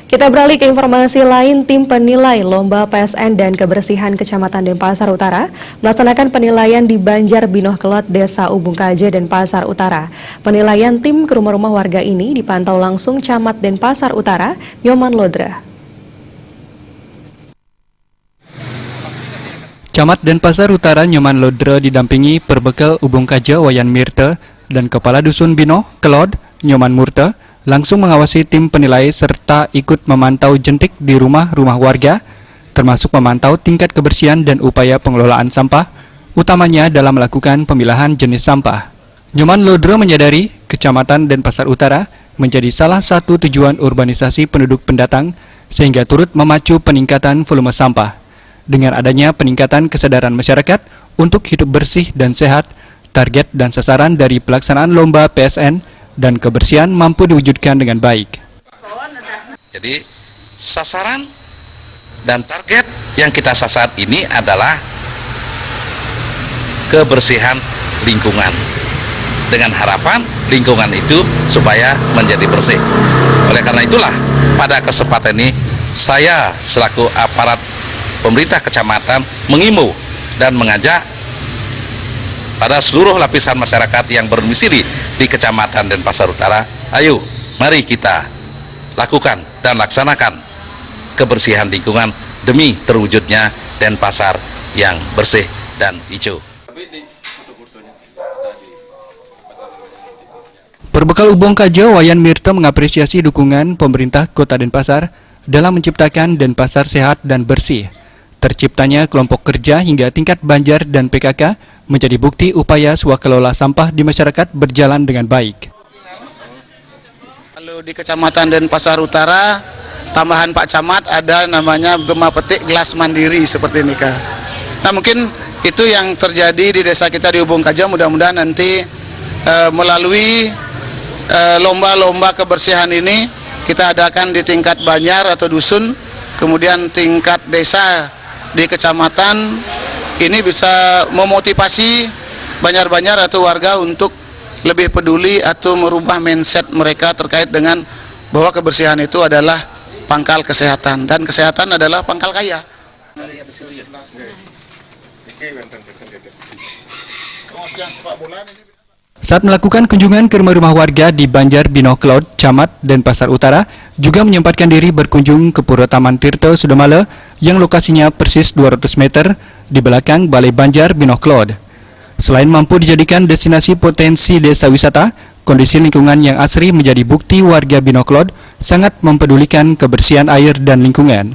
Kita beralih ke informasi lain. Tim penilai Lomba PSN dan Kebersihan Kecamatan Denpasar Utara melaksanakan penilaian di Banjar Binoh Kelot, Desa Ubung Kaje, Denpasar Utara. Penilaian tim ke rumah-rumah warga ini dipantau langsung Camat Denpasar Utara, Nyoman Lodra. Camat Denpasar Utara Nyoman Lodra didampingi Perbekal Ubung Kaje Wayan Mirte dan Kepala Dusun Binoh Kelot Nyoman Murte langsung mengawasi tim penilai serta ikut memantau jentik di rumah-rumah warga, termasuk memantau tingkat kebersihan dan upaya pengelolaan sampah, utamanya dalam melakukan pemilahan jenis sampah. Nyoman Lodra menyadari Kecamatan Denpasar Utara menjadi salah satu tujuan urbanisasi penduduk pendatang sehingga turut memacu peningkatan volume sampah. Dengan adanya peningkatan kesadaran masyarakat untuk hidup bersih dan sehat, target dan sasaran dari pelaksanaan lomba PSN dan kebersihan mampu diwujudkan dengan baik. Jadi sasaran dan target yang kita sasar ini adalah kebersihan lingkungan, dengan harapan lingkungan itu supaya menjadi bersih. Oleh karena itulah pada kesempatan ini saya selaku aparat pemerintah kecamatan mengimbau dan mengajak pada seluruh lapisan masyarakat yang berdomisili di Kecamatan Denpasar Utara, ayo mari kita lakukan dan laksanakan kebersihan lingkungan demi terwujudnya Denpasar yang bersih dan hijau. Perbekal Ubung Kaje Wayan Mirte mengapresiasi dukungan pemerintah Kota Denpasar dalam menciptakan Denpasar sehat dan bersih. Terciptanya kelompok kerja hingga tingkat Banjar dan PKK menjadi bukti upaya swakelola sampah di masyarakat berjalan dengan baik. Lalu di Kecamatan Denpasar Utara, tambahan Pak Camat ada namanya Gema Petik Gelas Mandiri seperti ini, Kak. Nah, mungkin itu yang terjadi di desa kita di Ubung Kaje. Mudah-mudahan nanti melalui lomba-lomba kebersihan ini kita adakan di tingkat Banjar atau dusun, kemudian tingkat desa di kecamatan, ini bisa memotivasi Banjar-Banjar atau warga untuk lebih peduli atau merubah mindset mereka terkait dengan bahwa kebersihan itu adalah pangkal kesehatan dan kesehatan adalah pangkal kaya. Saat melakukan kunjungan ke rumah-rumah warga di Banjar Binoh Kelot, Camat Denpasar Utara, juga menyempatkan diri berkunjung ke Pura Taman Tirta Sudamala yang lokasinya persis 200 meter di belakang Balai Banjar Binoh Kelot. Selain mampu dijadikan destinasi potensi desa wisata, kondisi lingkungan yang asri menjadi bukti warga Binoh Kelot sangat mempedulikan kebersihan air dan lingkungan.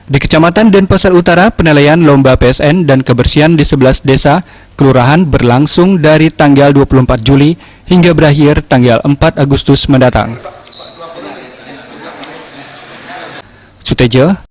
Di Kecamatan Denpasar Utara, penilaian lomba PSN dan kebersihan di 11 desa kelurahan berlangsung dari tanggal 24 Juli hingga berakhir tanggal 4 Agustus mendatang. Sutejo